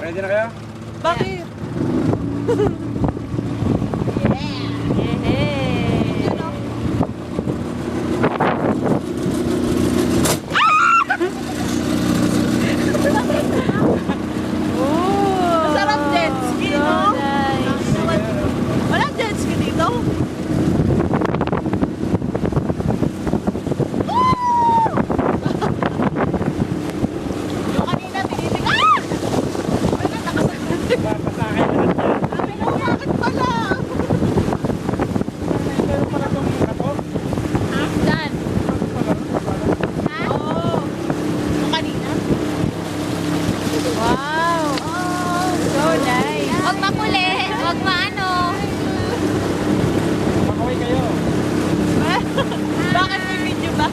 ready na kayo? Bakit? Masarap jet ski, no? Walang jet ski dito? Yung kanina, tinitig. Wala, nakasakit. Papasakin lahat yan. Sabi ko, bakit pala? Meron pala itong kapo. Saan? Oo. Yung kanina? Wow! So nice! Huwag mapuli. Huwag maano. Makaway kayo. Bakit may video ba?